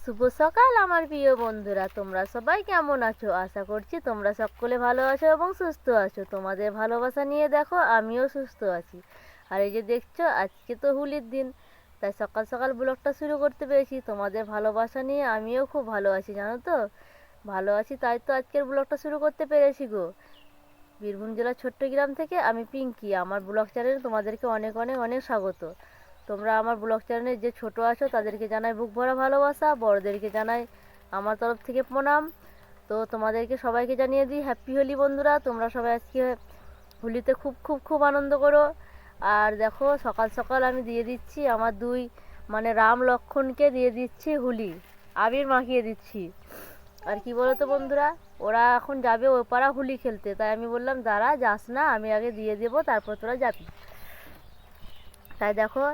শুভ সকাল আমার প্রিয় বন্ধুরা, তোমরা সবাই কেমন আছো? আশা করছি তোমরা সকলে ভালো আছো এবং সুস্থ আছো। তোমাদের ভালোবাসা নিয়ে দেখো আমিও সুস্থ আছি। আর এই যে দেখছো, আজকে তো হোলির দিন, তাই সকাল সকাল ব্লগটা শুরু করতে পেরেছি। তোমাদের ভালোবাসা নিয়ে আমিও খুব ভালো আছি, জানো তো। ভালো আছি তাই তো আজকের ব্লগটা শুরু করতে পেরেছি গো। বীরভূম জেলার ছোট্ট গ্রাম থেকে আমি পিঙ্কি, আমার ব্লগ চ্যানেলে তোমাদেরকে অনেক অনেক অনেক স্বাগত। তোমরা আমার ব্লগ চ্যানেলে যে ছোট আছো তাদেরকে জানাই বুক ভরা ভালোবাসা, বড়দেরকে জানাই আমার তরফ থেকে প্রণাম। তো তোমাদেরকে সবাইকে জানিয়ে দিই হ্যাপি হোলি বন্ধুরা। তোমরা সবাই আজকে হোলিতে খুব খুব খুব আনন্দ করো। আর দেখো সকাল সকাল আমি দিয়ে দিচ্ছি আমার দুই রাম লক্ষ্মণকে দিয়ে দিচ্ছি হোলি, আবির মাখিয়ে দিচ্ছি। আর কি বলো তো বন্ধুরা, ওরা এখন যাবে ওই পাড়া হোলি খেলতে, তাই আমি বললাম দাঁড়া, যাস না, আমি আগে দিয়ে দেবো তারপর তোরা যাবি। তাই দেখো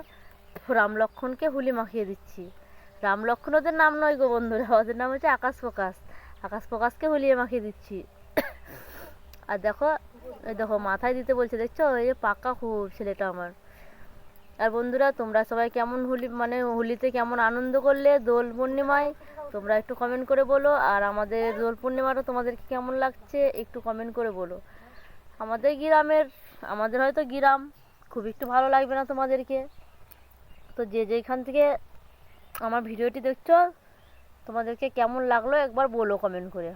রাম লক্ষ্মণকে হোলি মাখিয়ে দিচ্ছি। রাম লক্ষ্মণ ওদের নাম নয় গো বন্ধুরা, ওদের নাম হচ্ছে আকাশ প্রকাশ। আকাশ প্রকাশকে হোলিয়ে মাখিয়ে দিচ্ছি। আর দেখো, এই দেখো মাথায় দিতে বলছে, দেখছো, এই যে পাক্কা খুব ছেলেটা আমার। আর বন্ধুরা, তোমরা সবাই কেমন হোলি হোলিতে কেমন আনন্দ করলে দোল পূর্ণিমায়, তোমরা একটু কমেন্ট করে বলো। আর আমাদের দোল পূর্ণিমাটা তোমাদেরকে কেমন লাগছে একটু কমেন্ট করে বলো। আমাদের গ্রামের, আমাদের হয়তো গ্রাম, খুব একটু ভালো লাগবে না তোমাদেরকে। তো যে যেখান থেকে আমার ভিডিওটি দেখছো, তোমাদেরকে কেমন লাগলো একবার বলো কমেন্ট করে।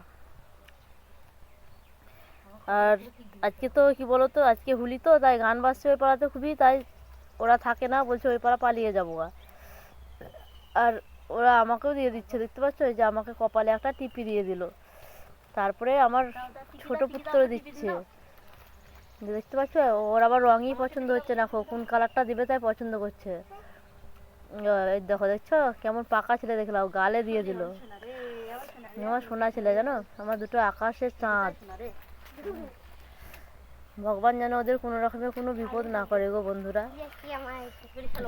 আর আজকে তো কি বলো তো, আজকে হোলি তো, তাই গান বাজছে ওই পাড়াতে খুবই, তাই ওরা থাকে না, বলছে ওই পাড়া পালিয়ে যাবো। আর ওরা আমাকেও দিয়ে দিচ্ছে, দেখতে পাচ্ছ, এই যে আমাকে কপালে একটা টিপি দিয়ে দিল, তারপরে আমার ছোট পুত্র দিচ্ছে, দেখতে পাচ্ছ। ওর আবার রঙই পছন্দ হচ্ছে না, কোন কালারটা দিবে তাই পছন্দ করছে। এই দেখো, দেখছো কেমন পাকা ছেলে, দেখলাম গালে দিয়ে দিল। আমার সোনা ছেলে, জানো, আমার দুটো আকাশের চাঁদ। ভগবান যেন ওদের কোনো রকমের কোনো বিপদ না করে গো বন্ধুরা।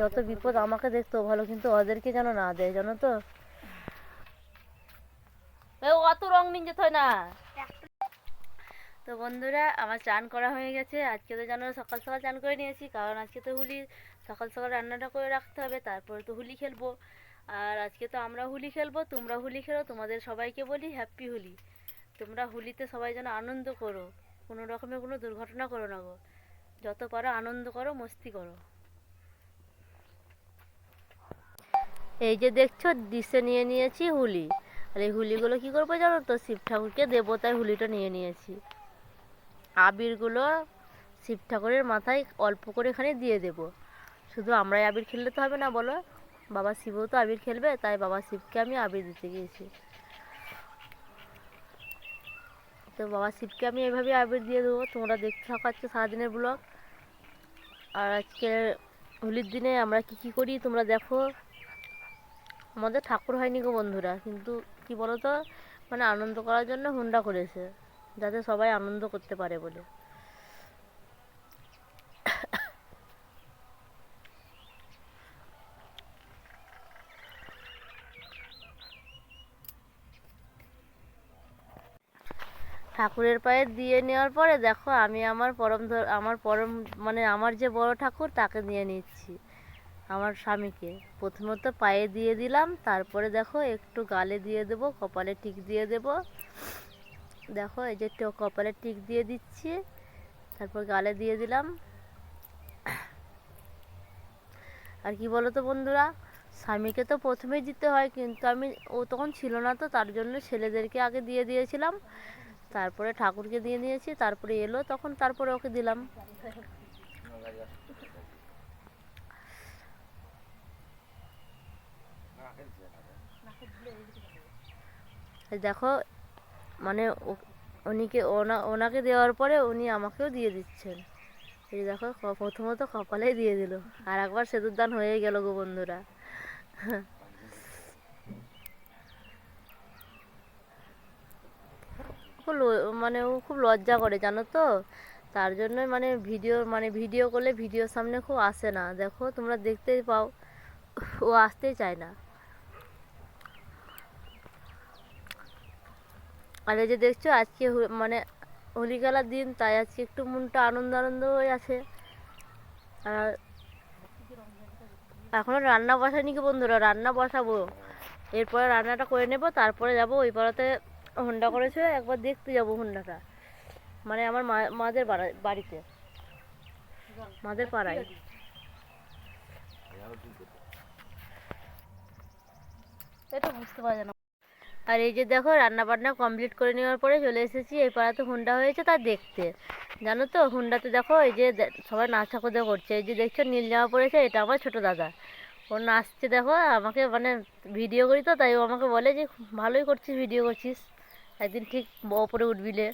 যত বিপদ আমাকে দেখতেও ভালো, কিন্তু ওদেরকে যেন না দেয়, জানো তো। অত রং নিয়ে যেতে হয় না। তো বন্ধুরা, আমার চান করা হয়ে গেছে। আজকে তো জানো সকাল সকাল চান করে নিয়েছি, কারণ আজকে তো হোলি, সকাল সকাল রান্নাটা করে রাখতে হবে, তারপরে তো হোলি খেলবো। আর আজকে তো আমরা হোলি খেলবো, তোমরা হোলি খেলো। তোমাদের সবাইকে বলি হ্যাপি হোলি। তোমরা হোলিতে সবাই যেন আনন্দ করো, কোনো রকমের কোনো দুর্ঘটনা করো না গো। যত পারো আনন্দ করো, মস্তি করো। এই যে দেখছো, ডিশে নিয়ে নিয়েছি হোলি। আর এই হোলিগুলো কী করবো জানো তো, শিব ঠাকুরকে দেবো, তাই হোলিটা নিয়ে নিয়েছি। আবিরগুলো শিব ঠাকুরের মাথায় অল্প করে এখানে দিয়ে দেব। শুধু আমরাই আবির খেললে তো হবে না বলো, বাবা শিবও তো আবির খেলবে, তাই বাবা শিবকে আমি আবির দিতে গিয়েছি। তো বাবা শিবকে আমি এভাবে আবির দিয়ে দেবো। তোমরা দেখতে থাকাচ্ছ সারাদিনের ব্লগ। আর আজকে হোলির দিনে আমরা কি কি করি তোমরা দেখো। আমাদের ঠাকুর হয়নি গো বন্ধুরা, কিন্তু কি বলো তো, আনন্দ করার জন্য হুন্ডা করেছে, যাতে সবাই আনন্দ করতে পারে বলে। ঠাকুরের পায়ে দিয়ে নেওয়ার পরে দেখো, আমি আমার আমার পরম আমার যে বড় ঠাকুর তাকে নিয়ে নিচ্ছি, আমার স্বামীকে। প্রথমত পায়ে দিয়ে দিলাম, তারপরে দেখো একটু গালে দিয়ে দেবো, কপালে টিক দিয়ে দেব। দেখো এই যে কপালে টিক দিয়ে দিচ্ছি, তারপর গালে দিয়ে দিলাম। আর কি বলো তো বন্ধুরা, স্বামীকে তো প্রথমেই দিতে হয়, কিন্তু ও তখন ছিল না, তো তার জন্য ছেলেদেরকে আগে দিয়ে দিয়েছিলাম, তারপরে ঠাকুরকে দিয়ে নিয়েছি, তারপরে এলো তখন, তারপরে ওকে দিলাম। দেখো ওনাকে দেওয়ার পরে উনি আমাকেও দিয়ে দিচ্ছেন। এই দেখো, প্রথমত কপালেই দিয়ে দিল, আর একবার সেতুর দান হয়ে গেল গো বন্ধুরা। খুব ও খুব লজ্জা করে, জানো তো। তার জন্যই ভিডিও করলে ভিডিওর সামনে খুব আসে না, দেখো তোমরা দেখতেই পাও, ও আসতেই চায় না। আর এই যে দেখছো, আজকে হোলি খেলার দিন, তাই আজকে একটু মনটা আনন্দ আনন্দ হয়ে আছে। আর এখনো রান্না বসাইনি কি বন্ধুরা, রান্না বসাবো। এরপরে রান্নাটা করে নেব, তারপরে যাব ওই পাড়াতে হুন্ডা করেছে, একবার দেখতে যাব হুন্ডাটা, মানে আমার মাদের বাড়িতে, মাদের পাড়ায়। এটা বুঝতে পারছে না। আর এই যে দেখো রান্না বান্না কমপ্লিট করে নেওয়ার পরে চলে এসেছি এই পাড়াতে হুন্ডা হয়েছে তা দেখতে। জানো তো হুন্ডাতে দেখো এই যে সবাই নাচ ঠাকুর করছে, এই যে দেখছো নীল জামা পরেছে, এটা আমার ছোট দাদা, ও নাচছে দেখো, আমাকে মানে ভিডিও করি তো, তাই ও আমাকে বলে যে ভালোই করছিস, ভিডিও করছিস, একদিন ঠিক ওপরে উঠবিলে।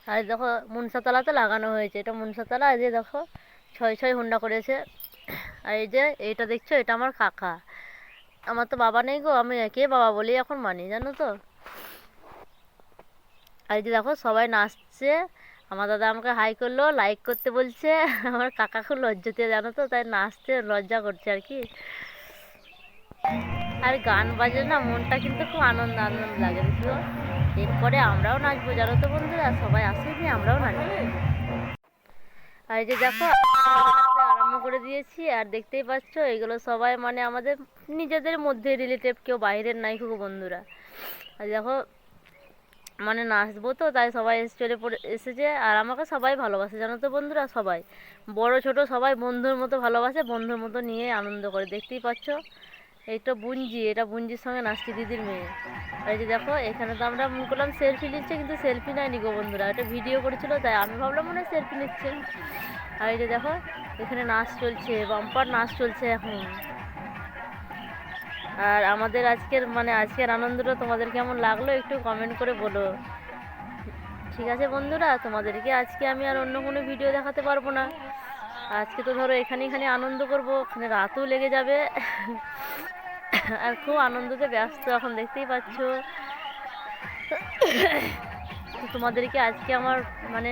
আর দেখো মনসাতলাতে লাগানো হয়েছে, এটা মনসাতলা, এই যে দেখো 6 হুন্ডা করেছে। আর এই যে এইটা দেখছো, এটা আমার কাকা, আমার তো বাবা নেই গো, আমি একে বাবা বলি এখন মানি, জানো তো। আর এই যে দেখো সবাই নাচছে, আমার দাদা আমাকে হাই করলো, লাইক করতে বলছে, আমার কাকা খুব লজ্জাতে জানো তো, তাই নাচতে লজ্জা করছে আর কি। আর গান বাজে না, মনটা কিন্তু খুব আনন্দ আনন্দ লাগে বুঝলো। এরপরে আমরাও নাচবো জানো তো বন্ধুরা, সবাই আসেনি, আমরাও নাচবো। আর এই যে দেখো আরম্ভ করে দিয়েছি, আর দেখতেই পাচ্ছ এগুলো সবাই মানে আমাদের নিজেদের মধ্যে রিলেটিভ, কেউ বাইরের নাই খুব বন্ধুরা। আর দেখো মানে নাচবো তো, তাই সবাই চলে পড়ে এসেছে, আর আমাকে সবাই ভালোবাসে জানো তো বন্ধুরা, সবাই বড় ছোট সবাই বন্ধুর মতো ভালোবাসে, বন্ধুর মতো নিয়ে আনন্দ করে। দেখতেই পাচ্ছ এইটা বুঞ্জি, এটা বুঞ্জির সঙ্গে নাচছি, দিদির মেয়ে। আর এই যে দেখো এখানে তো আমরা মনে করলাম সেলফি নিচ্ছে, কিন্তু সেলফি নেয়নি গো বন্ধুরা, এটা ভিডিও করেছিল, তাই আমি ভাবলাম মনে হয় সেলফি নিচ্ছে। আর এই যে দেখো এখানে নাচ চলছে, বাম্পার নাচ চলছে এখন। আর আমাদের আজকের আনন্দটা তোমাদের কেমন লাগলো একটু কমেন্ট করে বলো। ঠিক আছে বন্ধুরা, তোমাদেরকে আজকে আমি আর অন্য কোনো ভিডিও দেখাতে পারবো না, আজকে তো ধরো এখানে আনন্দ করবো, ওখানে রাতও লেগে যাবে। আর খুব আনন্দতে ব্যস্ত এখন, দেখতেই পাচ্ছ। তোমাদেরকে আজকে আমার মানে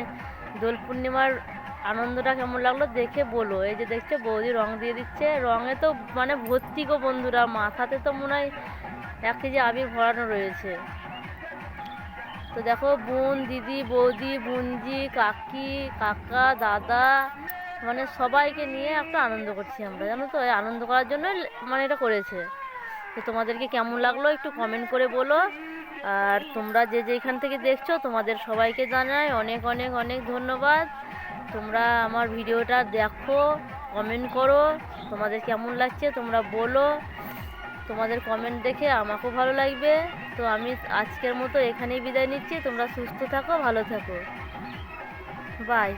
দোল পূর্ণিমার আনন্দটা কেমন লাগলো দেখে বলো। এই যে দেখছো বৌদি রং দিয়ে দিচ্ছে, রঙে তো মানে ভর্তি গো বন্ধুরা, মাথাতে তো মনে হয় 1 কেজি আবির ভরানো রয়েছে। তো দেখো বোন, দিদি, বৌদি, বুনজি, কাকি, কাকা, দাদা, মানে সবাইকে নিয়ে একটা আনন্দ করছি আমরা, জানো তো। এই আনন্দ করার জন্য মানে এটা করেছে। তো তোমাদেরকে কেমন লাগলো একটু কমেন্ট করে বলো। আর তোমরা যে যেখান থেকে দেখছো তোমাদের সবাইকে জানাই অনেক অনেক অনেক ধন্যবাদ। তোমরা আমার ভিডিওটা দেখো, কমেন্ট করো, তোমাদের কেমন লাগছে তোমরা বলো, তোমাদের কমেন্ট দেখে আমাকেও ভালো লাগবে। তো আমি আজকের মতো এখানেই বিদায় নিচ্ছি, তোমরা সুস্থ থাকো, ভালো থাকো, বাই।